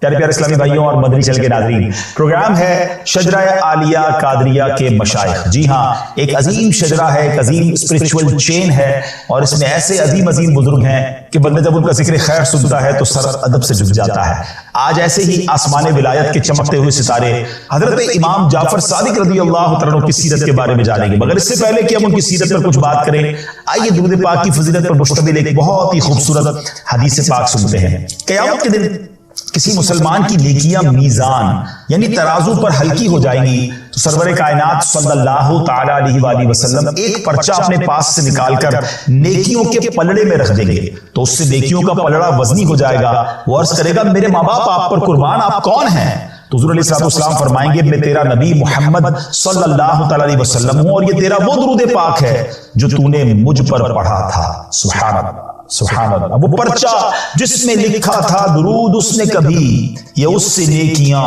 پیارے پیارے اسلامی بھائیوں اور مدنی چینل کے ناظرین، پروگرام ہے شجرہ عالیہ قادریہ کے مشائخ۔ جی ہاں، ایک عظیم شجرہ ہے، ایک عظیم اسپرچول چین ہے، اور اس میں ایسے عظیم عظیم بزرگ ہیں کہ بندہ جب ان کا ذکر خیر سنتا ہے تو سر ادب سے جھک جاتا ہے۔ آج ایسے ہی آسمان ولایت کے چمکتے ہوئے ستارے حضرت امام جعفر صادق رضی اللہ تعالیٰ کی سیرت کے بارے میں جانیں گے، مگر اس سے پہلے کہ ہم ان کی سیرت پر کچھ بات کریں، آئیے درود پاک کی فضیلت پر مشتمل ایک بہت ہی خوبصورت حدیث پاک سنتے ہیں۔ قیامت کے دن کسی مسلمان کی نیکیاں میزان یعنی ترازو پر ہلکی ہو جائیں گی تو سرور کائنات صلی اللہ تعالی علیہ وآلہ وسلم ایک پرچہ اپنے پاس سے نکال کر نیکیوں کے پلڑے میں رکھ دیں گے، تو اس سے نیکیوں کا پلڑا وزنی ہو جائے گا۔ وہ عرض کرے گا، میرے ماں باپ آپ پر قربان، آپ کون ہیں؟ تو حضور علیہ السلام فرمائیں گے، میں تیرا نبی محمد صلی اللہ تعالی علیہ وسلم ہوں، اور یہ تیرا وہ درود پاک ہے جو تو نے مجھ پر پڑھا تھا۔ سبحان اللہ، سبحان اللہ۔ وہ پرچہ جس میں لکھا تھا درود اس نے کبھی، یہ اس سے نیکیاں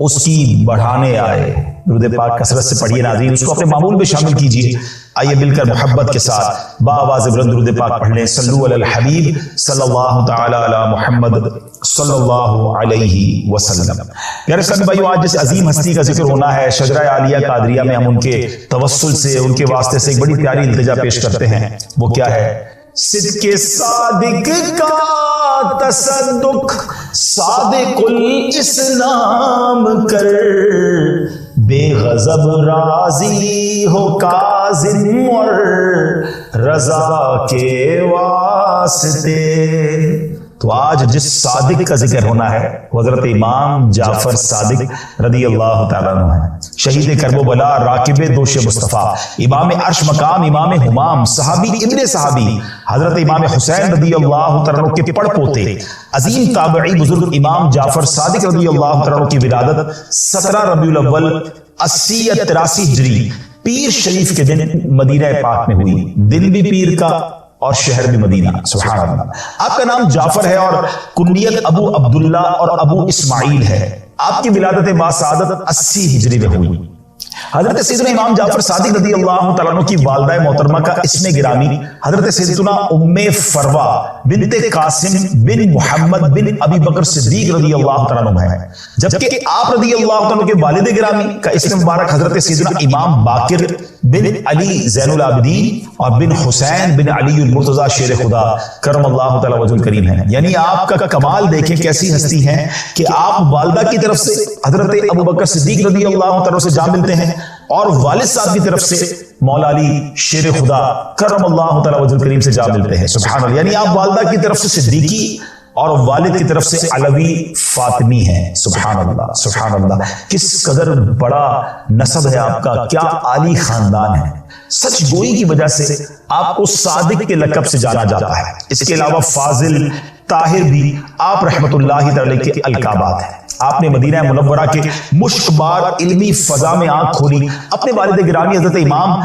اس کی بڑھانے آئے۔ درود پاک کثرت سے پڑھیے ناظرین، اس کو اپنے معمول میں شامل کیجئے۔ آئیے مل کر محبت کے ساتھ بآواز بلند درود پاک پڑھ لیں۔ صلو علی الحبیب صلی اللہ تعالی علی محمد صلی اللہ علیہ وسلم۔ پیارے اسلامی بھائیو، آج جس عظیم ہستی کا ذکر ہونا ہے، شجرہ عالیہ قادریہ میں ہم ان کے توسل سے، ان کے واسطے سے ایک بڑی پیاری التجا پیش کرتے ہیں۔ وہ کیا ہے؟ صدق صادق کا تصدق صادق الاسلام کر، بے غضب راضی ہو کاظم اور رضا کے واسطے۔ تو آج جس صادق کا ذکر ہونا ہے وہ حضرت امام جعفر صادق رضی اللہ تعالیٰ عنہ ہے، شہید کرب و بلا، راکب دوش مصطفیٰ، امام عرش مقام، امام ہمام، صحابی ابن صحابی، حضرت امام حسین رضی اللہ تعالیٰ عنہ کے پڑ پوتے، عظیم تابعی بزرگ امام جعفر صادق رضی اللہ تعالیٰ عنہ کی ولادت 17 ربیع الاول 80 یا 83 ہجری پیر شریف کے دن مدینہ پاک میں ہوئی۔ دن بھی پیر کا اور شہر بھی مدینہ۔ سبحان اللہ۔ آپ کا نام جعفر ہے اور کنیت ابو عبداللہ اور ابو اسماعیل ہے۔ آپ کی ولادت باسعادت 80 ہجری میں ہوئی۔ حضرت سیدنا امام جعفر صادق رضی اللہ تعالیٰ عنہ کی والدہ محترمہ کا اسم گرامی حضرت سیدنا ام فروہ بنت قاسم بن محمد بن ابی بکر صدیق رضی اللہ تعالیٰ عنہ ہے، جبکہ آپ رضی اللہ تعالیٰ عنہ کے والد گرامی کا اسم مبارک حضرت سیدنا امام باقر بن علی زین العابدین اور بن حسین بن علی المرتضی شیر خدا کرم اللہ تعالیٰ وجہ الکریم ہے۔ یعنی آپ کا کمال دیکھیں کیسی ہستی ہیں کہ آپ والدہ کی طرف سے حضرت ابو بکر صدیق رضی اللہ تعالیٰ سے جا ملتے ہیں، اور والد صاحب کی طرف سے مولا علی شیر خدا کرم اللہ تعالیٰ وجہ الکریم سے جا ملتے ہیں۔ سبحان اللہ۔ یعنی آپ والدہ کی طرف سے صدیقی اور والد کی طرف سے علوی فاطمی ہیں۔ سبحان اللہ، سبحان اللہ۔ کس قدر بڑا نسب ہے آپ کا، کیا عالی خاندان ہے۔ سچ گوئی کی وجہ سے آپ کو صادق کے لقب سے جانا جاتا ہے۔ اس کے علاوہ فاضل، طاہر بھی آپ رحمت اللہ تعالی کے القابات ہیں۔ آپ نے مدینہ منورہ کے مشک بار علمی فضا میں آنکھ کھولی، اپنے والد گرامی حضرت امام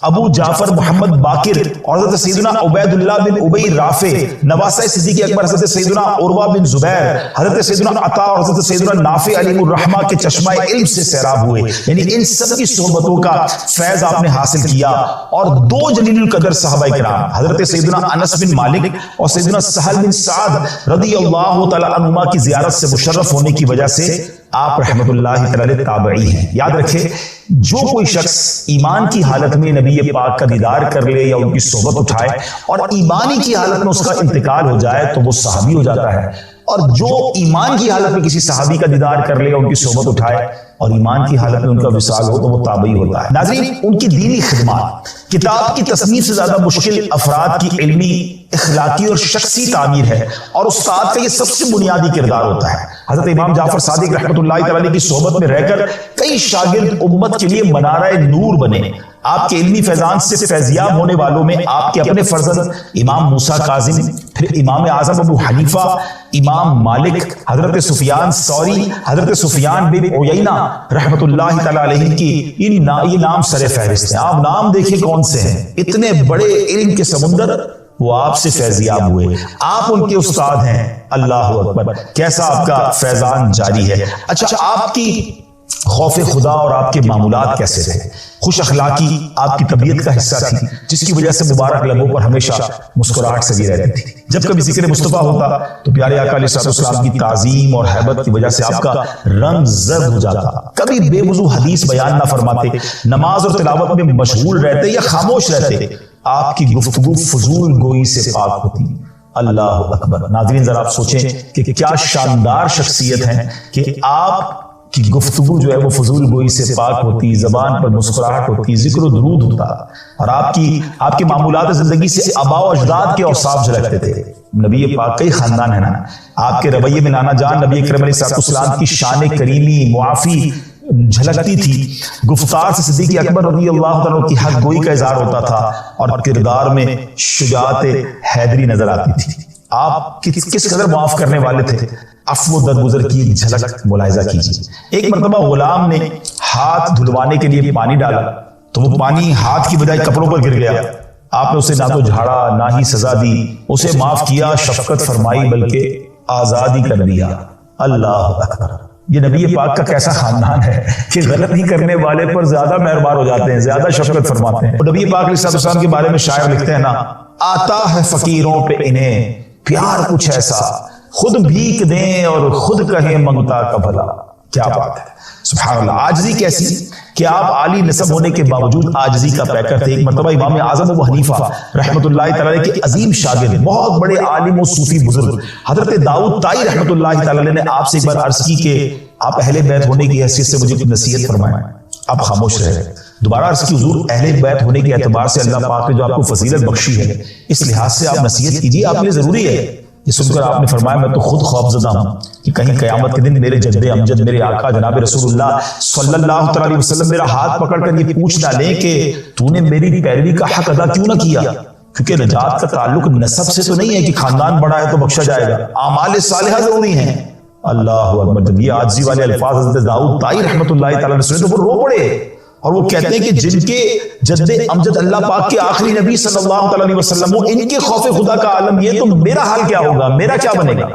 ابو جعفر محمد باقر اور حضرت سیدنا عبید اللہ بن ابی رافع، نواسہ صدیق اکبر حضرت سیدنا عروہ بن زبیر، حضرت سیدنا عطا اور حضرت سیدنا نافع علیہ الرحمہ کے چشمہ علم سے سیراب ہوئے۔ یعنی ان سب کی صحبتوں کا فیض آپ نے حاصل کیا، اور دو جلیل القدر صحابہ کرام حضرت سیدنا انس بن مالک اور سیدنا سہل بن سعد رضی اللہ تعالی عنہما کی زیارت سے مشرف ہونے کی وجہ سے آپ رحمت اللہ تعالی تابعی ہیں۔ یاد رکھیں، جو کوئی شخص ایمان کی حالت میں نبی پاک کا دیدار کر لے یا ان کی صحبت اٹھائے اور ایمانی کی حالت میں اس کا انتقال ہو جائے تو وہ صحابی ہو جاتا ہے، اور جو ایمان کی حالت میں کسی صحابی کا دیدار کر لے یا ان کی صحبت اٹھائے اور ایمان کی حالت میں ان کا وصال ہو تو وہ تابعی ہوتا ہے۔ ناظرین، ان کی دینی خدمات کتاب کی تصنیف سے زیادہ مشکل افراد کی علمی، اخلاقی اور شخصی تعمیر ہے، اور استاد کا یہ سب سے بنیادی کردار ہوتا ہے۔ حضرت امام جعفر صادق رحمت اللہ تعالی کی صحبت میں رہ کر کئی شاگرد امت کے لیے منارہ نور بنے۔ آپ کے علمی فیضان سے فیضیاب ہونے والوں میں آپ کے اپنے فرزند امام موسیٰ کاظم، پھر امام اعظم ابو حنیفہ، امام مالک، حضرت سفیان ثوری، حضرت سفیان بن عیینہ رحمت اللہ تعالی علیہ کی یہ نام سر فہرست ہیں۔ آپ نام دیکھیں کون سے ہیں، اتنے بڑے علم کے سمندر وہ آپ سے فیضیاب ہوئے، آپ ان کے استاد ہیں۔ اللہ اکبر، کیسا آپ کا فیضان جاری ہے۔ اچھا، آپ کی خوف خدا اور آپ کے معمولات کیسے تھے؟ خوش اخلاقی آپ کی طبیعت کا حصہ تھی جس کی وجہ سے مبارک لبوں پر ہمیشہ مسکراہٹ سجی رہتی تھی. جب کبھی ذکر مصطفیٰ ہوتا تو پیارے آقا علیہ السلام کی تعظیم اور ہیبت کی وجہ سے آپ کا رنگ زرد ہو جاتا. کبھی بے وضو حدیث بیان نہ فرماتے، نماز اور تلاوت میں مشغول رہتے یا خاموش رہتے. آپ کی گفتگو فضول گوئی سے پاک ہوتی. اللہ اکبر. ناظرین ذرا آپ سوچیں کہ کیا شاندار شخصیت ہے کہ آپ کی گفتگو جو ہے وہ فضول گوئی سے پاک ہوتی، زبان پر مسکراہٹ ہوتی، ذکر و درود ہوتا، اور آپ کے معمولات زندگی سے آباء و اجداد کے اوصاف جھلکتے تھے. نبی پاک کا ہی خاندان ہے نا. آپ کے رویے میں نانا جان نبی اکرم علیہ السلام کی شان کریمی معافی جھلکتی تھی. گفتار سے صدیق اکبر رضی اللہ عنہ کی حق گوئی کا اظہار ہوتا تھا اور کردار میں شجاعت حیدری نظر آتی تھی. آپ کس قدر معاف کرنے والے تھے. عفو و درگزر کی ایک جھلک ملاحظہ کیجیے. ایک مرتبہ غلام نے ہاتھ دھلوانے کے لیے پانی ڈالا تو وہ پانی ہاتھ کی بجائے کپڑوں پر گر گیا. آپ نے اسے نہ تو جھاڑا نہ ہی سزا دی، اسے معاف کیا، شفقت فرمائی، بلکہ آزادی کر دیا. اللہ اکبر. یہ نبی پاک کا کیسا خاندان ہے کہ غلطی کرنے والے پر زیادہ مہربان ہو جاتے ہیں، زیادہ شفقت فرماتے ہیں. اور نبی پاک علیہ السلام کے بارے میں شاعر لکھتے ہیں نا، آتا ہے فقیروں پہ انہیں پیار کچھ ایسا، خود بھیک دیں اور خود کہیں منگتا کا بھلا. کیا بات ہے، سبحان اللہ. عاجزی کیسی کہ آپ عالی نسب ہونے کے باوجود عاجزی کا پیکر تھے. ایک مرتبہ امام اعظم ابو حنیفہ رحمۃ اللہ تعالی کے عظیم شاگرد، بہت بڑے عالم و صوفی بزرگ حضرت داؤد طائی رحمۃ اللہ تعالی نے آپ سے ایک بار عرض کی کہ آپ اہل بیت ہونے کی حیثیت سے مجھے کچھ نصیحت فرمائیں. آپ خاموش رہے. دوبارہ عرض کی حضور اہل بیت ہونے کے اعتبار سے اللہ پاک نے جو آپ کو فضیلت بخشی ہے اس لحاظ سے آپ نصیحت کیجیے، آپ کے لیے ضروری ہے. یہ سن کر آپ نے فرمایا میں تو خود خوفزدہ ہوں کہ کہیں قیامت کے دن میرے جد امجد میرے آقا جناب رسول اللہ صلی اللہ علیہ وسلم میرا ہاتھ پکڑ کر یہ پوچھ نہ لیں کہ تو نے میری پیروی کا حق ادا کیوں نہ کیا. کیونکہ نجات کا تعلق نسب سے تو نہیں ہے کہ خاندان بڑا ہے تو بخشا جائے گا، اعمال صالحہ ضروری ہیں. اللہ اکبر. جب یہ عاجزی والے الفاظ حضرت داؤد طائی رحمۃ اللہ تعالی نے سنے تو وہ رو پڑے اور وہ کہتے ہیں کہ جن کے جد امجد اللہ پاک کے آخری نبی صلی اللہ علیہ وسلم ان کے خوف خدا کا عالم یہ تو میرا حال کیا ہوگا، میرا کیا بنے گا.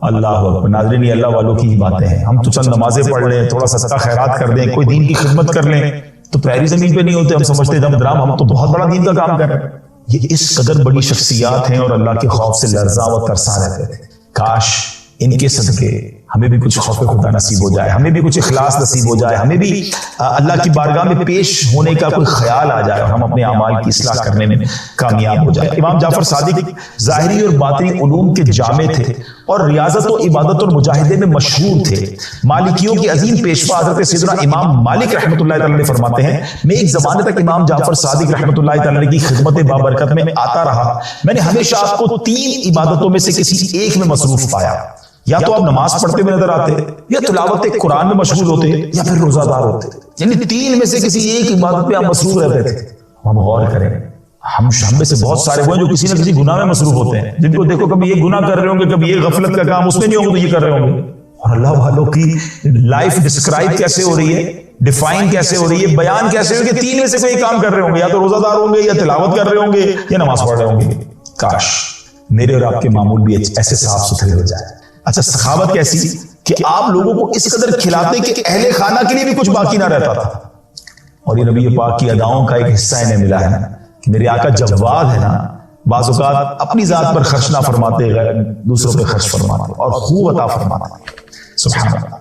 اللہ اکبر. ناظرین یہ اللہ والوں کی ہی باتیں ہیں. ہم تو چند نمازیں پڑھ لیں، تھوڑا سا صدقہ خیرات کر دیں، کوئی دین کی خدمت کر لیں تو پیاری زمین پہ نہیں ہوتے. ہم سمجھتے دم درام ہم تو بہت بڑا دین کا کام کر رہے ہیں. یہ اس قدر بڑی شخصیات ہیں اور اللہ کے خوف سے لرزاں و ترساں رہتے تھے. کاش ان کے صدقے ہمیں بھی کچھ خوف خدا نصیب ہو جائے، ہمیں بھی کچھ اخلاص نصیب ہو جائے، ہمیں بھی اللہ کی بارگاہ میں پیش ہونے کا کوئی خیال آ جائے اور ہم اپنے اعمال کی اصلاح کرنے میں کامیاب ہو جائے. امام جعفر صادق ظاہری اور باطنی علوم کے جامع تھے اور ریاضت و عبادت اور مجاہدے میں مشہور تھے. مالکیوں کے عظیم پیشوا حضرت سیدنا امام مالک رحمۃ اللہ تعالی نے فرماتے ہیں میں ایک زمانے تک امام جعفر صادق رحمۃ اللہ تعالی کی خدمت بابرکت میں آتا رہا. میں نے ہمیشہ آپ کو 3 عبادتوں میں سے کسی ایک میں مصروف پایا. یا تو آپ نماز پڑھتے ہوئے نظر آتے، یا تلاوت قرآن میں مشغول ہوتے، یا پھر روزہ دار ہوتے. یعنی 3 میں سے کسی ایک عبادت پہ آپ مصروف رہتے تھے. ہم غور کریں، ہم میں سے بہت سارے وہ جو کسی نہ کسی گناہ میں مصروف ہوتے ہیں، جن کو دیکھو کبھی یہ گناہ کر رہے ہوں گے، کبھی یہ غفلت کا کام اس میں نہیں ہوگا تو یہ کر رہے ہوں گے. اور اللہ والوں کی لائف ڈسکرائب کیسے ہو رہی ہے، ڈیفائن کیسے ہو رہی ہے، بیان کیسے ہو رہی ہے کہ 3 میں سے کوئی کام کر رہے ہوں گے، یا تو روزہ دار ہوں گے، یا تلاوت کر رہے ہوں گے، یا نماز پڑھ رہے ہوں گے. کاش میرے اور آپ کے معمول بھی ایسے صاف ستھرے ہو جائے. اچھا سخاوت کیسی کہ آپ لوگوں کو اس قدر کھلاتے کہ اہل خانہ کے لیے بھی کچھ باقی نہ رہتا تھا. اور یہ نبی پاک کی اداؤں کا ایک حصہ انہیں ملا ہے کہ میرے آقا جواد ہے نا، بعض اوقات اپنی ذات پر خرچ نہ فرماتے، دوسروں پہ خرچ فرماتے اور خوب عطا فرماتے. سبحان اللہ.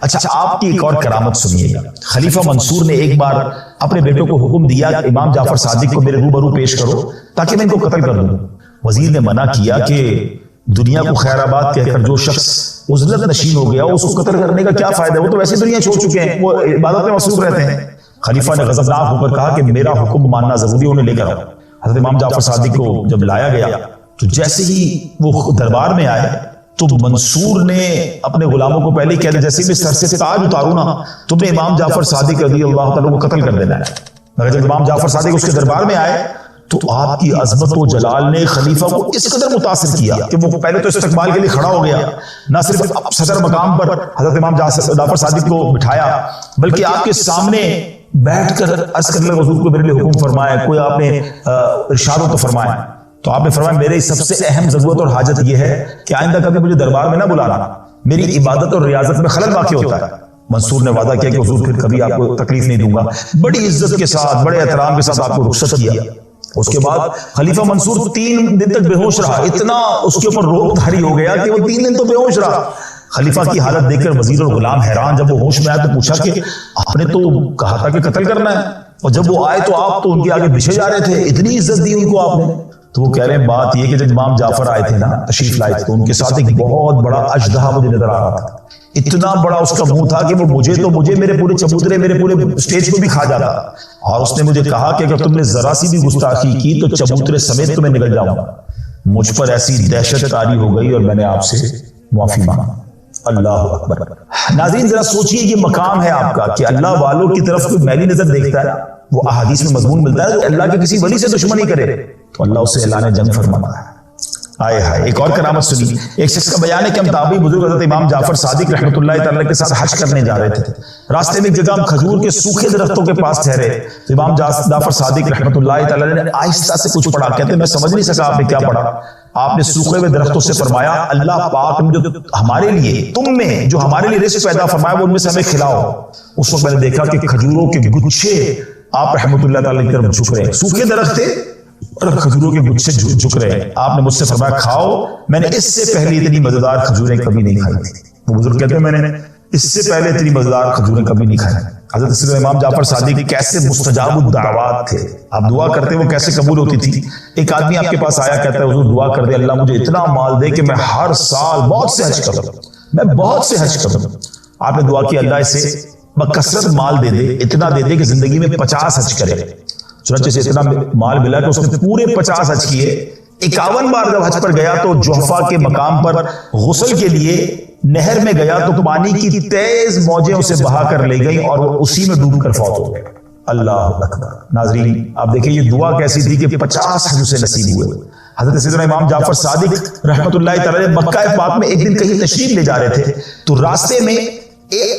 اچھا آپ کی ایک اور کرامت سنیے گا. خلیفہ منصور نے ایک بار اپنے بیٹوں کو حکم دیا کہ امام جعفر صادق کو میرے روبرو پیش کرو تاکہ میں ان کو قتل کر دوں. وزیر نے منع کیا کہ دنیا کو خیر آباد کہہ کر جو شخص عزلت نشین ہو گیا اس کو قتل کرنے کا کیا فائدہ، وہ تو ویسے دنیا چھوڑ چکے ہیں، وہ عبادت میں مصروف رہتے ہیں. خلیفہ نے غضبناک ہو کر کہا کہ میرا حکم ماننا ضروری ہے، انہیں لے کر آؤ. حضرت امام جعفر صادق کو جب لایا گیا تو جیسے ہی وہ دربار میں آئے تو منصور نے اپنے غلاموں کو پہلے کہہ دیا جیسے بھی سر سے تاج اتاروں نا تم نے امام جعفر صادق رضی اللہ تعالیٰ کو قتل کر دینا ہے. مگر جب امام جعفر صادق اس کے دربار میں آئے تو آپ کی عظمت و جلال نے خلیفہ کو اس قدر متاثر کیا کہ وہ پہلے تو استقبال کے لیے کھڑا ہو گیا، نہ صرف صدر مقام پر حضرت امام جعفر صادق کو بٹھایا بلکہ آپ کے سامنے بیٹھ کر عرض کرنے لگا حضور کو میرے لیے حکم فرمائے، کوئی آپ نے ارشاد ہو تو فرمائے. تو آپ نے فرمایا میری سب سے اہم ضرورت اور حاجت یہ ہے کہ آئندہ کبھی مجھے دربار میں نہ بلانا، میری عبادت اور ریاضت میں خلل واقع ہوتا ہے. منصور نے وعدہ کیا کہ حضور پھر کبھی آپ کو تکلیف نہیں دوں گا، بڑی عزت کے ساتھ بڑے احترام کے ساتھ آپ کو رخصت کیا۔ اس کے بعد خلیفہ منصور 3 دن تک بے ہوش رہا، اتنا اس کے اوپر روب طاری ہو گیا کہ وہ 3 دن تو بے ہوش رہا۔ خلیفہ کی حالت دیکھ کر وزیر اور غلام حیران، جب وہ ہوش میں آیا تو پوچھا کہ آپ نے تو کہا تھا کہ قتل کرنا ہے، اور جب وہ آئے تو آپ تو ان کے آگے بچھے جا رہے تھے، اتنی عزت دی ان کو آپ نے۔ تو وہ کہہ رہے ہیں بات یہ کہ جب امام جعفر آئے تھے نا، تشریف لائے تھے، تو ان کے ساتھ ایک بہت بڑا اژدہا مجھے نظر آ رہا تھا، اتنا بڑا اس کا منہ تھا کہ وہ مجھے میرے پورے چبوترے میرے پورے اسٹیج کو بھی کھا جاتا، اور اس نے مجھے کہا کہ اگر تم نے ذرا سی بھی گستاخی کی تو چبوترے سمیت تمہیں نکل جاؤں گا۔ مجھ پر ایسی دہشت طاری ہو گئی اور میں نے آپ سے معافی مانگی۔ اللہ اکبر۔ ناظرین ذرا سوچئے یہ مقام ہے آپ کا کہ اللہ والوں کی طرف کوئی میلی نظر دیکھتا ہے، وہ احادیث میں مضمون ملتا ہے کہ اللہ کے کسی ولی سے دشمنی کرے تو اللہ اسے اعلان جنگ فرماتا ہے۔ آئے ہائے، ایک اور کرامت سنی، ایک شخص کا بیان ہے کہ ہم تابعی بزرگ حضرت امام جعفر صادق رحمۃ اللہ تعالی کے ساتھ حج کرنے جا رہے تھے، راستے میں ایک جگہ ہم کھجور کے سوکھے درختوں کے پاس ٹھہرے تو امام جعفر صادق رحمۃ اللہ تعالی نے آہستہ سے کچھ پڑھا، کہتے ہیں میں سمجھ نہیں سکا آپ نے کیا پڑھا۔ آپ نے سوکھے ہوئے درختوں سے فرمایا اللہ پاک نے جو ہمارے لیے تم میں جو ہمارے لیے رزق پیدا فرمایا وہ ان میں سے ہمیں کھلاؤ۔ اس وقت میں نے دیکھا کہ کھجوروں کے گچھے آپ رحمۃ اللہ تعالی کی طرف جھک رہے ہیں، سوکھے درخت تھے اور کھجوروں کے گچھے جھک رہے ہیں۔ آپ نے مجھ سے فرمایا کھاؤ، میں نے اس سے پہلے اتنی مزیدار کھجوریں کبھی نہیں کھائی تھی۔ وہ بزرگ کہتے ہیں میں نے اس سے پہلے اتنی مزیدار کھجوریں کبھی نہیں کھائی۔ حضرت سیدنا امام جعفر صادق کیسے مستجاب الدعوات تھے، آپ دعا کرتے وہ کیسے قبول ہوتی تھی۔ ایک آدمی آپ کے پاس آیا، کہتا ہے حضور دعا کر دے اللہ مجھے اتنا مال دے کہ میں ہر سال بہت سے حج کروں، میں بہت سے حج کروں۔ آپ نے دعا کی اللہ اسے بکثرت مال دے دے، اتنا دے دے کہ زندگی میں 50 حج کرے۔ چنانچہ سے اتنا مال ملا کہ اس نے پورے 50 حج کیے۔ 51 بار جب حج پر گیا تو جحفہ کے مقام پر غسل کے لیے نہر میں گیا تو پانی کی تیز موجیں اسے بہا کر لے گئی اور وہ اسی میں ڈوب کر فوت ہو گیا۔ اللہ اکبر۔ ناظرین آپ دیکھیں یہ دعا کیسی تھی کہ 50 حج اسے نصیب ہوئے۔ حضرت سیدنا امام جعفر صادق رحمۃ اللہ تعالی مکہ پاک میں ایک دن کہیں تشریف لے جا رہے تھے تو راستے میں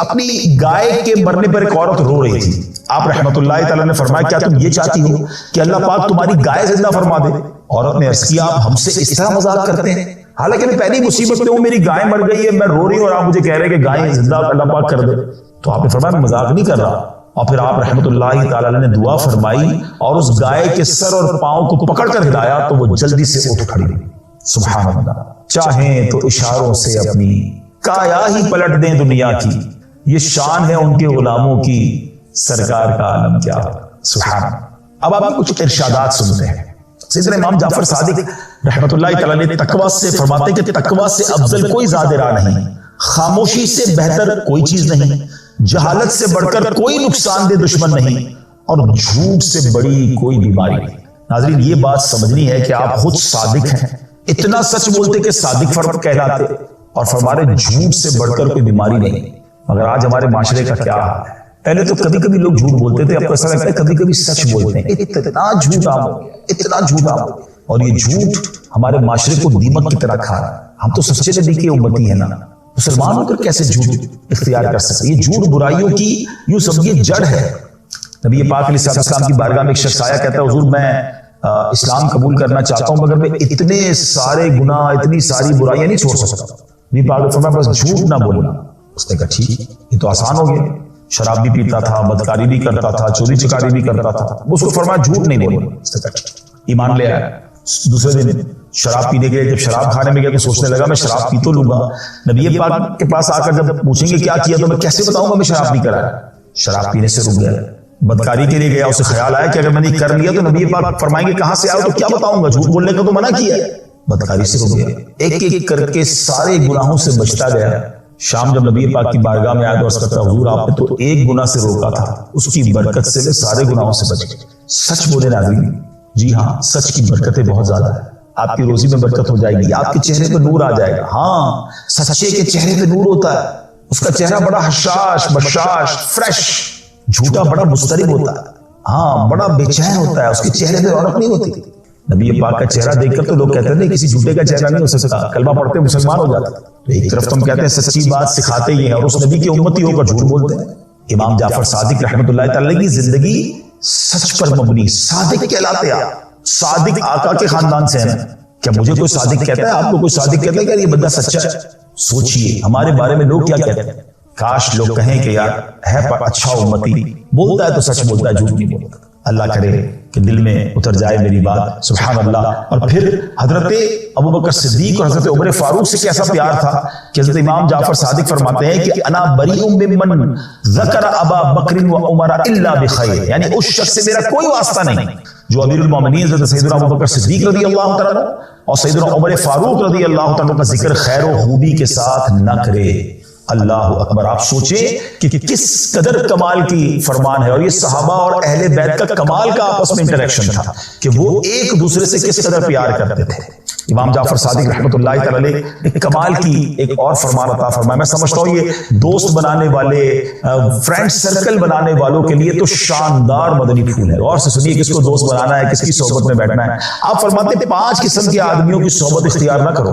اپنی گائے کے مرنے پر ایک عورت رو رہی تھی۔ آپ رحمۃ اللہ تعالی نے فرمایا کیا تم یہ چاہتی ہو کہ اللہ پاک تمہاری گائے زندہ فرما دے؟ عورت نے عرض کیا آپ ہم سے اس طرح مذاق کرتے ہیں، حالانکہ میں پہلی مصیبت میں ہوں، میری گائے مر گئی ہے، میں رو رہی ہوں اور آپ مجھے کہہ رہے ہیں کہ گائے زندہ اللہ پاک کر دے۔ تو آپ نے فرمایا میں مذاق نہیں کر رہا، اور پھر آپ رحمۃ اللہ تعالی نے دعا فرمائی اور اس گائے کے سر اور پاؤں کو پکڑ کر ہلایا تو وہ جلدی سے اٹھ کھڑی ہوئی۔ سبحان اللہ۔ چاہیں تو اشاروں سے اپنی کایا ہی پلٹ دیں دنیا کی، یہ شان ہے ان کے غلاموں کی، سرکار کا عالم کیا۔ سبحان اللہ۔ اب آپ کچھ ارشادات سنتے ہیں۔ سیدنا امام جعفر صادق رحمۃ اللہ تعالی نے تقویٰ سے فرماتے کہ تقویٰ سے افضل کوئی زاد راہ نہیں، خاموشی سے بہتر کوئی چیز نہیں، جہالت سے بڑھ کر کوئی نقصان دہ دشمن نہیں، اور جھوٹ سے بڑی کوئی بیماری نہیں۔ ناظرین یہ بات سمجھنی ہے کہ آپ خود صادق ہیں، اتنا سچ بولتے کہ صادق فرق کہلاتے، اور فرمارے جھوٹ سے بڑھ کر کوئی بیماری نہیں۔ مگر آج ہمارے معاشرے کا کیا حال ہے؟ پہلے تو کبھی کبھی لوگ جھوٹ بولتے تھے، اب ایسا لگتا ہے کبھی کبھی سچ بولتے ہیں۔ اتنا جھوٹ عام ہو گیا، اتنا جھوٹ عام ہو گیا، اور یہ جھوٹ ہمارے معاشرے کو دیمک کی طرح کھا رہا ہے۔ ہم تو سچے نبی کی امتی ہیں نا، مسلمان ہو کر کیسے جھوٹ اختیار کر سکتے؟ یہ جھوٹ برائیوں کی یوں سمجھیے جڑ ہے۔ نبی پاک علیہ السلام کی بارگاہ میں ایک شخص آیا، کہتا ہے حضور میں اسلام قبول کرنا چاہتا ہوں مگر میں اتنے سارے گناہ اتنی ساری برائیاں نہیں چھوڑ سکتا۔ نبی پاک نے فرمایا بس جھوٹ نہ بولنا۔ اس نے کہا ٹھیک یہ تو آسان ہو گیا، شراب بھی پیتا تھا، بدکاری بھی کرتا تھا، چوری چکاری بھی کرتا تھا، اس کو فرمایا جھوٹ نہیں بولنا۔ اس نے کہا ایمان لے آیا۔ دوسرے دن شراب پینے کے لیے جب شراب کھانے میں گیا تو سوچنے لگا میں شراب پی تو لوں گا، نبی پاک کے پاس آ کر جب پوچھیں گے کیا کیا تو میں کیسے بتاؤں گا میں شراب نہیں کرا۔ شراب پینے سے رک گیا۔ بدکاری کے لیے گیا، اسے خیال آیا کہ اگر میں نے کر لیا تو نبی پاک فرمائیں گے کہاں سے آؤ تو کیا بتاؤں گا، جھوٹ بولنے کا تو منع کیا ہے۔ بدکاری سے رک گیا، ایک ایک کر کے سارے گناہوں سے بچتا گیا۔ شام جب نبی پاک کی بارگاہ میں آیا تو عرض کرتا حضور آپ نے تو ایک گناہ سے روکا تھا، اس کی برکت سے میں سارے گناہوں سے بچ گئے۔ سچ بولے ناظرین، جی ہاں سچ کی برکتیں بہت زیادہ ہیں۔ آپ کی روزی میں برکت ہو جائے گی، آپ کے چہرے پہ نور آ جائے گا۔ ہاں سچے کے چہرے پہ نور ہوتا ہے، اس کا چہرہ بڑا حشاش بشاش فریش، جھوٹا بڑا مضطرب ہوتا ہے، ہاں بڑا بے چین ہوتا ہے، اس کے چہرے پہ رونق نہیں ہوتی۔ نبی پاک کا چہرہ دیکھ کر تو لوگ کہتے ہیں کسی جھوٹے کا چہرہ نہیں ہو سکتا، کلمہ پڑھتے مسلمان ہو جاتا۔ ایک طرف تم کہتے ہیں سچی بات سکھاتے ہی ہیں اور اس نبی کی امتی ہو کر جھوٹ بولتے ہیں۔ امام جعفر صادق رحمۃ اللہ تعالی کی زندگی سچ پر مبنی، صادق کہلاتے آپ، صادق آقا کے خاندان سے ہیں۔ کیا مجھے کوئی صادق کہتا ہے؟ آپ کو کوئی صادق کہتا ہے کہ یہ بندہ سچا ہے؟ سوچئے ہمارے بارے میں لوگ کیا کہتے ہیں۔ کاش لوگ کہیں کہ یار ہے پر اچھا امتی، بولتا ہے تو سچ بولتا ہے، جھوٹ نہیں بولتا۔ اللہ کرے کہ دل میں اتر جائے میری بات، سبحان اللہ۔ اور پھر حضرت ابوبکر صدیق اور حضرت عمر فاروق سے کیسا پیار تھا کہ حضرت امام جعفر صادق فرماتے ہیں کہ انا بریء ممن ذکر ابا بکر و عمر الا بخیر، یعنی اس شخص سے میرا کوئی واسطہ نہیں جو امیر المومنین حضرت سیدنا ابوبکر صدیق رضی اللہ تعالیٰ عنہ اور سیدنا عمر فاروق رضی اللہ تعالیٰ عنہ کا ذکر خیر و خوبی کے ساتھ نہ کرے۔ اللہ اکبر، آپ سوچیں کہ کس قدر کمال کی فرمان ہے، اور یہ صحابہ اور اہل بیت کا کمال کا آپس میں انٹریکشن تھا کہ وہ ایک دوسرے سے کس قدر پیار کرتے تھے۔ امام جعفر صادق رحمۃ اللہ تعالی علیہ ایک کمال کی ایک اور فرمان عطا فرمایا، میں سمجھتا ہوں یہ دوست بنانے والے، فرینڈ سرکل بنانے والوں کے لیے تو شاندار مدنی پھول ہے۔ اور سے سنیے کس کو دوست بنانا ہے، کس کی صحبت میں بیٹھنا ہے۔ آپ فرماتے ہیں 5 قسم کے آدمیوں کی صحبت اختیار نہ کرو۔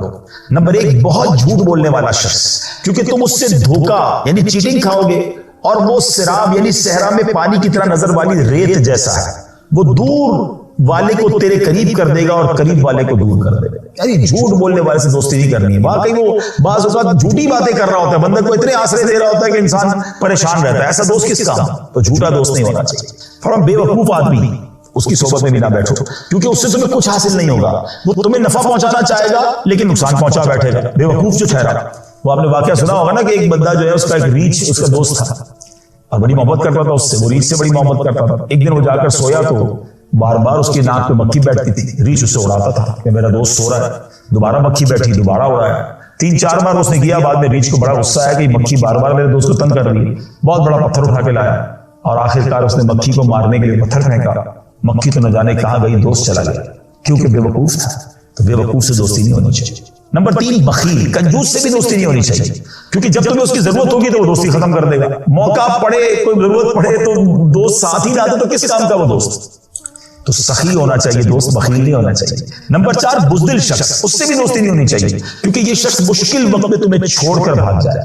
نمبر 1، بہت جھوٹ بولنے والا شخص، کیونکہ تم اس سے دھوکہ یعنی چیٹنگ کھاؤ گے، اور وہ سراب یعنی صحرا میں پانی کی طرح نظر والی ریت جیسا ہے، وہ دور والے کو تیرے قریب کر دے گا اور قریب والے کو دور کر دے گا۔ یعنی جھوٹ بولنے والے سے دوستی نہیں کرنی ہے۔ واقعی وہ بعض اوقات جھوٹی باتیں کر رہا ہوتا ہے، بندے کو اتنے آسرے دے رہا ہوتا ہے کہ انسان پریشان رہتا ہے، ایسا دوست کس کام؟ تو جھوٹا دوست نہیں ہونا چاہیے۔ تھوڑا بے وقوف آدمی اس کی صحبت میں بھی نہ بیٹھو، کیونکہ اس سے تمہیں کچھ حاصل نہیں ہوگا۔ وہ تمہیں نفع پہنچانا چاہے گا لیکن نقصان پہنچا بیٹھے گا۔ بے وقوف جو ٹھہرا، وہ آپ نے واقعہ سنا ہوگا نا کہ ایک بندہ جو ہے اس کا ایک ریچھ اس کا دوست تھا اور بڑی محبت کرتا تھا اس سے، وہ ریچھ سے بڑی محبت کرتا تھا۔ ایک دن وہ جا کر سویا تو بار بار اس کی ناک پہ مکھی بیٹھتی تھی، ریچھ اسے اڑاتا تھا کہ میرا دوست سو رہا ہے، دوبارہ مکھی بیٹھی، دوبارہ اڑایا، 3-4 بار اس نے کیا۔ بعد میں ریچھ کو بڑا غصہ آیا کہ مکھی بار بار میرے دوست کو تنگ کر رہی ہے، بہت بڑا پتھر اٹھا کے لایا اور آخر کار اس نے مکھی کو مارنے کے لیے پتھر پھینکا۔ مکھی تو نہ جانے کہاں گئی، دوست چلا گیا، کیونکہ بے وقوف تھا۔ تو بے وقوف سے دوستی نہیں ہونی چاہیے۔ نمبر 3، بخیل، کنجوس سے بھی دوستی نہیں ہونی چاہیے، کیونکہ جب تمہیں اس کی ضرورت ہوگی تو وہ دوستی ختم کر دے گا۔ موقع پڑے، کوئی ضرورت پڑے تو دوست ساتھ ہی نہ دے تو کس کام کا وہ دوست؟ تو سخی ہونا چاہیے دوست، بخیل نہیں ہونا چاہیے۔ نمبر 4، بزدل شخص، اس سے بھی دوستی نہیں ہونی چاہیے، کیونکہ یہ شخص مشکل وقت میں تمہیں چھوڑ کر بھاگ جائے،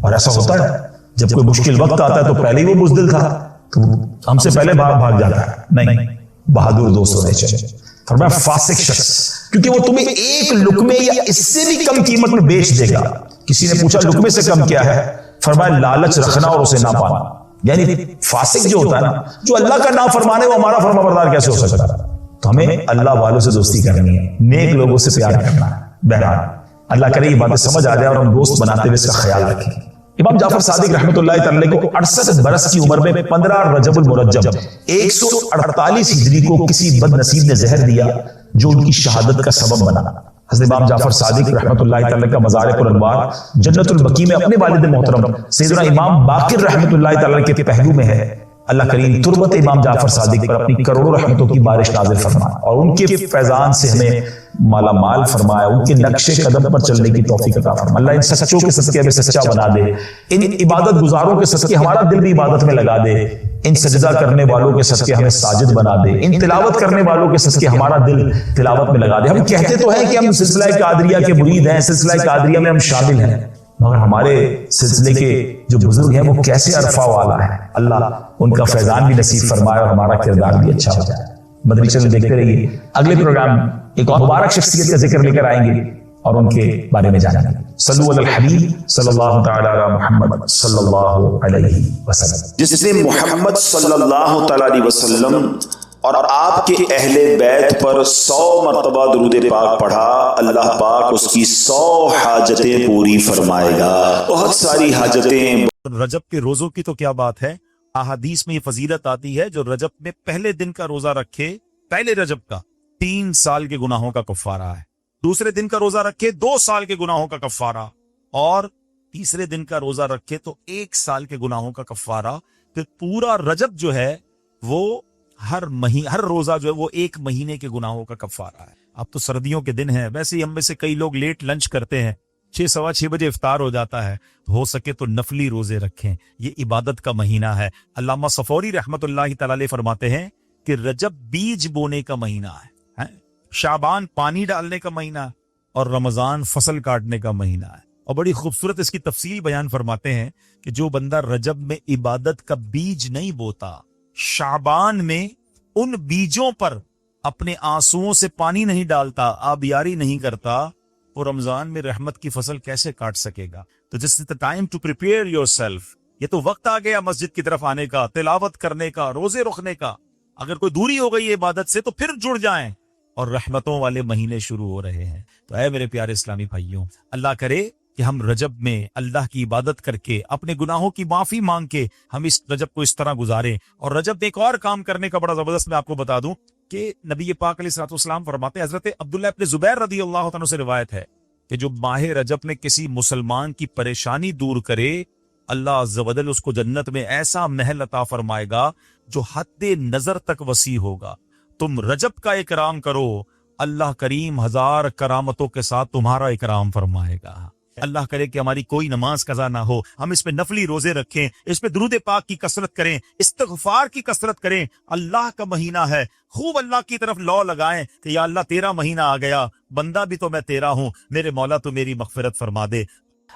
اور ایسا ہوتا ہے جب کوئی مشکل وقت آتا ہے تو پہلے ہی وہ بزدل تھا تو ہم سے پہلے بھاگ جاتا ہے۔ نہیں، بہادر دوست ہونے چاہیے۔ فرمایا فاسق شخص، کیونکہ وہ تمہیں ایک لقمے یا اس سے بھی کم قیمت میں بیچ دے گا۔ کسی نے پوچھا لقمے سے کم کیا ہے؟ فرمایا لالچ رکھنا اور اسے نہ پانا۔ یعنی فاسق جو ہوتا ہے نا، جو اللہ کا نافرمان ہے، وہ ہمارا فرما بردار کیسے ہو سکتا ہے؟ تو ہمیں اللہ والوں سے دوستی کرنی ہے، نیک لوگوں سے پیار کرنا ہے۔ بہرحال اللہ کرے یہ باتیں سمجھ آ جائے اور ہم دوست بناتے ہوئے اس کا خیال رکھیں۔ امام جعفر صادق رحمۃ اللہ تعالی کو 68 برس کی عمر میں 15 رجب المرجب 148 ہجری کو کسی بد نصیب نے زہر دیا جو ان کی شہادت کا سبب بنا۔ حضرت امام جعفر صادق رحمۃ اللہ تعالی کا مزار پر انوار جنت البقیع میں اپنے والد محترم سیدنا امام باقر رحمۃ اللہ تعالی کے پہلو میں ہے۔ اللہ کریم تربت امام جعفر صادق پر اپنی کروڑوں رحمتوں کی بارش نازل فرمائے اور ان کے فیضان سے ہمیں مالا مال فرمائے، ان کے نقش قدم پر چلنے کی توفیق عطا فرمائے۔ اللہ ان سچوں کے صدقے ہمیں سچا بنا دے، ان عبادت گزاروں کے صدقے ہمارا دل بھی عبادت میں لگا دے، ان سجدہ کرنے والوں کے صدقے ہمیں ساجد بنا دے، ان تلاوت کرنے والوں کے صدقے ہمارا دل تلاوت میں لگا دے۔ ہم کہتے تو ہیں کہ ہم سلسلہ قادریہ کے مرید ہیں، سلسلہ قادریہ میں ہم شامل ہیں، مگر ہمارے سلسلے کے جو بزرگ ہیں وہ کیسے عرفہ والا ہے۔ اللہ ان کا فیضان بھی نصیب فرمائے اور ہمارا کردار بھی اچھا ہو جائے۔ مدنی چینل دیکھتے رہیے، اگلے پروگرام ایک اور مبارک شخصیت کا ذکر لے کر آئیں گے اور ان کے بارے میں جانیں گے۔ صلو علی الحبیب صلی اللہ تعالی علی محمد صلی اللہ علیہ وسلم۔ جس نے محمد صلی اللہ تعالی علیہ وسلم اور آپ کے اہل بیت پر 100 مرتبہ درود پاک پڑھا، اللہ پاک اس کی 100 حاجتیں پوری فرمائے گا۔ بہت ساری حاجتیں۔ رجب کے روزوں کی تو کیا بات ہے، احادیث میں یہ فضیلت آتی ہے جو رجب میں پہلے دن کا روزہ رکھے، پہلے رجب کا 3 سال کے گناہوں کا کفارہ ہے، دوسرے دن کا روزہ رکھے 2 سال کے گناہوں کا کفارہ، اور تیسرے دن کا روزہ رکھے تو 1 سال کے گناہوں کا کفارہ۔ پھر پورا رجب جو ہے وہ ہر روزہ جو ہے وہ 1 مہینے کے گناہوں کا کفارہ ہے۔ اب تو سردیوں کے دن ہیں، ویسے ہی ہم میں سے کئی لوگ لیٹ لنچ کرتے ہیں، 6 سوا 6 بجے افطار ہو جاتا ہے، ہو سکے تو نفلی روزے رکھیں، یہ عبادت کا مہینہ ہے۔ علامہ صفوری رحمۃ اللہ تعالی علیہ فرماتے ہیں کہ رجب بیج بونے کا مہینہ ہے، شعبان پانی ڈالنے کا مہینہ ہے، اور رمضان فصل کاٹنے کا مہینہ ہے۔ اور بڑی خوبصورت اس کی تفصیل بیان فرماتے ہیں کہ جو بندہ رجب میں عبادت کا بیج نہیں بوتا، شعبان میں ان بیجوں پر اپنے آنسوؤں سے پانی نہیں ڈالتا، آبیاری نہیں کرتا، وہ رمضان میں رحمت کی فصل کیسے کاٹ سکے گا؟ تو this is the time to prepare yourself. یہ تو وقت آ گیا مسجد کی طرف آنے کا، تلاوت کرنے کا، روزے رکھنے کا. اگر کوئی دوری ہو گئی ہے عبادت سے تو پھر جڑ جائیں، اور رحمتوں والے مہینے شروع ہو رہے ہیں. تو اے میرے پیارے اسلامی بھائیوں، اللہ کرے کہ ہم رجب میں اللہ کی عبادت کر کے، اپنے گناہوں کی معافی مانگ کے ہم اس رجب کو اس طرح گزاریں. اور رجب میں ایک اور کام کرنے کا بڑا زبردست میں آپ کو بتا دوں کہ نبی پاک علیہ الصلوۃ والسلام فرماتے ہیں، حضرت عبداللہ ابن زبیر رضی اللہ عنہ سے روایت ہے کہ جو ماہ رجب میں کسی مسلمان کی پریشانی دور کرے، اللہ عز و جل اس کو جنت میں ایسا محل عطا فرمائے گا جو حد نظر تک وسیع ہوگا. تم رجب کا اکرام کرو، اللہ کریم 1000 کرامتوں کے ساتھ تمہارا اکرام فرمائے گا. اللہ کرے کہ ہماری کوئی نماز قضا نہ ہو، ہم اس میں نفلی روزے رکھیں، اس پہ درود پاک کی کثرت کریں، استغفار کی کثرت کریں. اللہ کا مہینہ ہے، خوب اللہ کی طرف لو لگائیں کہ یا اللہ تیرا مہینہ آ گیا، بندہ بھی تو میں تیرا ہوں، میرے مولا تو میری مغفرت فرما دے.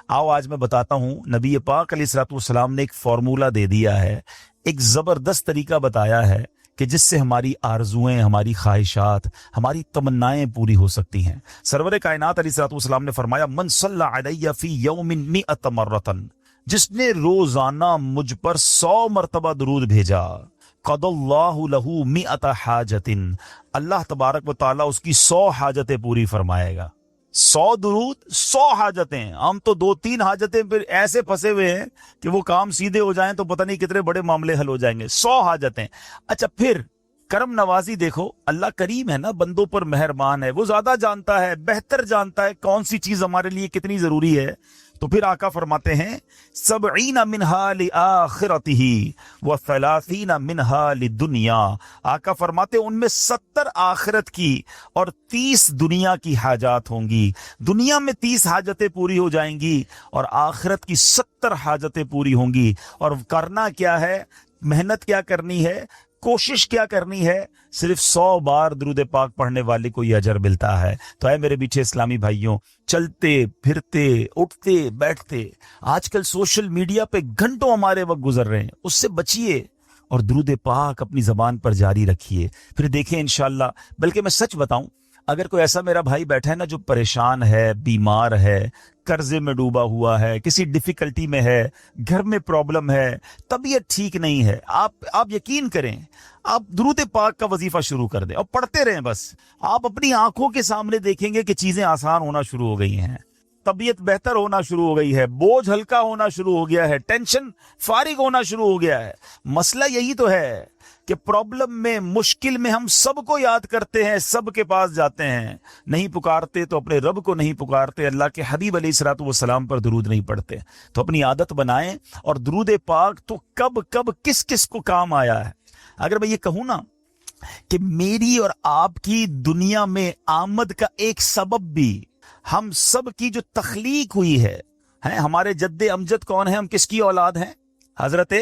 آؤ آج میں بتاتا ہوں، نبی پاک علیہ الصلوۃ والسلام نے ایک فارمولہ دے دیا ہے، ایک زبردست طریقہ بتایا ہے کہ جس سے ہماری آرزویں، ہماری خواہشات، ہماری تمنائیں پوری ہو سکتی ہیں. سرور کائنات علیہ الصلوۃ والسلام نے فرمایا، من صلی علیہ فی یوم 100 مرۃ، جس نے روزانہ مجھ پر 100 مرتبہ درود بھیجا، قضى اللہ لہ 100 حاجۃ، اللہ تبارک و تعالیٰ اس کی 100 حاجتیں پوری فرمائے گا. 100 درود، 100 حاجتیں. ہم تو 2-3 حاجتیں پھر ایسے پھنسے ہوئے ہیں کہ وہ کام سیدھے ہو جائیں تو پتہ نہیں کتنے بڑے معاملے حل ہو جائیں گے. 100 حاجتیں. اچھا پھر کرم نوازی دیکھو، اللہ کریم ہے نا، بندوں پر مہربان ہے، وہ زیادہ جانتا ہے، بہتر جانتا ہے کون سی چیز ہمارے لیے کتنی ضروری ہے. تو پھر آقا فرماتے ہیں 70 منہا لآخرتہ و30 منہا لدنیا. آقا فرماتے ہیں ان میں 70 آخرت کی اور 30 دنیا کی حاجات ہوں گی. دنیا میں 30 حاجتیں پوری ہو جائیں گی اور آخرت کی 70 حاجتیں پوری ہوں گی. اور کرنا کیا ہے، محنت کیا کرنی ہے، کوشش کیا کرنی ہے، صرف 100 بار درود پاک پڑھنے والے کو یہ اجر ملتا ہے. تو اے میرے میٹھے اسلامی بھائیوں، چلتے پھرتے اٹھتے بیٹھتے آج کل سوشل میڈیا پہ گھنٹوں ہمارے وقت گزر رہے ہیں، اس سے بچیے اور درود پاک اپنی زبان پر جاری رکھیے. پھر دیکھیں انشاءاللہ. بلکہ میں سچ بتاؤں، اگر کوئی ایسا میرا بھائی بیٹھا ہے نا جو پریشان ہے، بیمار ہے، قرضے میں ڈوبا ہوا ہے، کسی ڈیفیکلٹی میں ہے، گھر میں پرابلم ہے، طبیعت ٹھیک نہیں ہے، آپ یقین کریں، آپ درود پاک کا وظیفہ شروع کر دیں اور پڑھتے رہیں. بس آپ اپنی آنکھوں کے سامنے دیکھیں گے کہ چیزیں آسان ہونا شروع ہو گئی ہیں، طبیعت بہتر ہونا شروع ہو گئی ہے، بوجھ ہلکا ہونا شروع ہو گیا ہے، ٹینشن فارغ ہونا شروع ہو گیا ہے. مسئلہ یہی تو ہے کہ پرابلم میں، مشکل میں ہم سب کو یاد کرتے ہیں، سب کے پاس جاتے ہیں، نہیں پکارتے تو اپنے رب کو نہیں پکارتے، اللہ کے حبیب علیہ الصلوۃ والسلام پر درود نہیں پڑھتے. تو اپنی عادت بنائیں. اور درود پاک تو کب کب کس کس کو کام آیا ہے. اگر میں یہ کہوں نا کہ میری اور آپ کی دنیا میں آمد کا ایک سبب بھی ہم سب کی جو تخلیق ہوئی ہے، ہمارے جد امجد کون ہیں، ہم کس کی اولاد ہیں؟ حضرت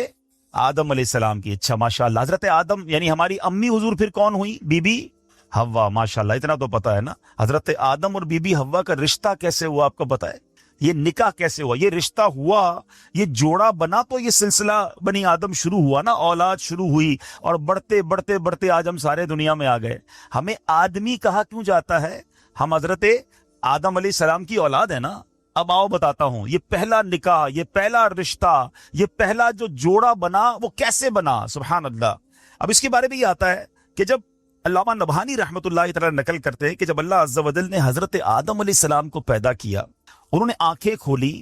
آدم علیہ السلام کی. اچھا ماشاءاللہ، حضرت آدم یعنی ہماری امی حضور پھر کون ہوئی؟ بی بی حوا. ماشاءاللہ، اتنا تو پتا ہے نا. حضرت آدم اور بی بی حوا کا رشتہ کیسے ہوا آپ کو پتا ہے؟ یہ نکاح کیسے ہوا، یہ رشتہ ہوا، یہ جوڑا بنا تو یہ سلسلہ بنی آدم شروع ہوا نا، اولاد شروع ہوئی. اور بڑھتے بڑھتے بڑھتے آج ہم سارے دنیا میں آ گئے. ہمیں آدمی کہا کیوں جاتا ہے؟ ہم حضرت آدم علیہ السلام کی اولاد ہے نا. اب آؤ بتاتا ہوں، یہ پہلا نکاح، یہ پہلا رشتہ، یہ پہلا جو جوڑا بنا وہ کیسے بنا؟ سبحان اللہ. اب اس کے بارے میں یہ آتا ہے کہ جب علامہ نبہانی رحمۃ اللہ تعالی نقل کرتے ہیں کہ جب اللہ عز و جل نے حضرت آدم علیہ السلام کو پیدا کیا، انہوں نے آنکھیں کھولی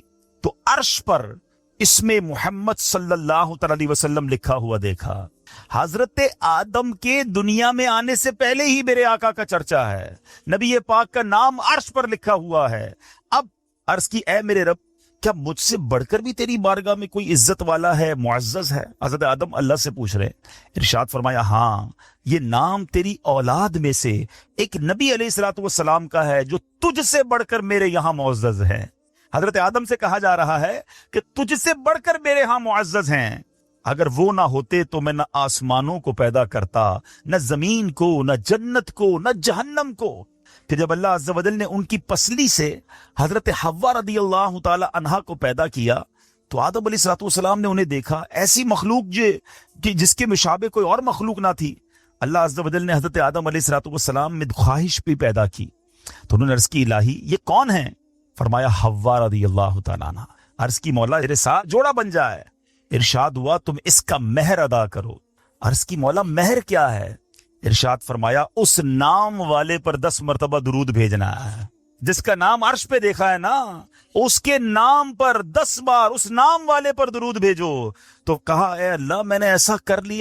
تو عرش پر اسم محمد صلی اللہ تعالی علیہ وسلم لکھا ہوا دیکھا. حضرت آدم کے دنیا میں آنے سے پہلے ہی میرے آقا کا چرچا ہے، نبی پاک کا نام عرش پر لکھا ہوا ہے. اب عرض کی، اے میرے رب، کیا مجھ سے بڑھ کر بھی تیری بارگاہ میں کوئی عزت والا ہے، معزز ہے؟ حضرت آدم اللہ سے پوچھ رہے. ارشاد فرمایا، ہاں، یہ نام تیری اولاد میں سے ایک نبی علیہ الصلوۃ والسلام کا ہے جو تجھ سے بڑھ کر میرے یہاں معزز ہے. حضرت آدم سے کہا جا رہا ہے کہ تجھ سے بڑھ کر میرے ہاں معزز ہیں. اگر وہ نہ ہوتے تو میں نہ آسمانوں کو پیدا کرتا، نہ زمین کو، نہ جنت کو، نہ جہنم کو. کہ جب اللہ عز و جل نے ان کی پسلی سے حضرت حوا رضی اللہ تعالی عنہا کو پیدا کیا تو آدم علیہ الصلوۃ والسلام نے انہیں دیکھا، ایسی مخلوق جس کے مشابہ کوئی اور مخلوق نہ تھی. اللہ عز و جل نے حضرت آدم علیہ الصلوۃ والسلام میں خواہش بھی پیدا کی تو انہوں نے عرض کی الہی یہ کون ہے؟ فرمایا حوا رضی اللہ تعالیٰ عنہ۔ عرض کی مولا میرے ساتھ جوڑا بن جائے۔ ارشاد ہوا تم اس کا مہر ادا کرو۔ عرض کی مولا مہر کیا ہے؟ ارشاد فرمایا اس نام والے پر 10 مرتبہ درود بھیجنا ہے، جس کا نام عرش پہ دیکھا ہے نا، اس کے نام پر 10 بار اس نام والے پر درود بھیجو۔ تو کہا اے اللہ میں نے ایسا کر لیا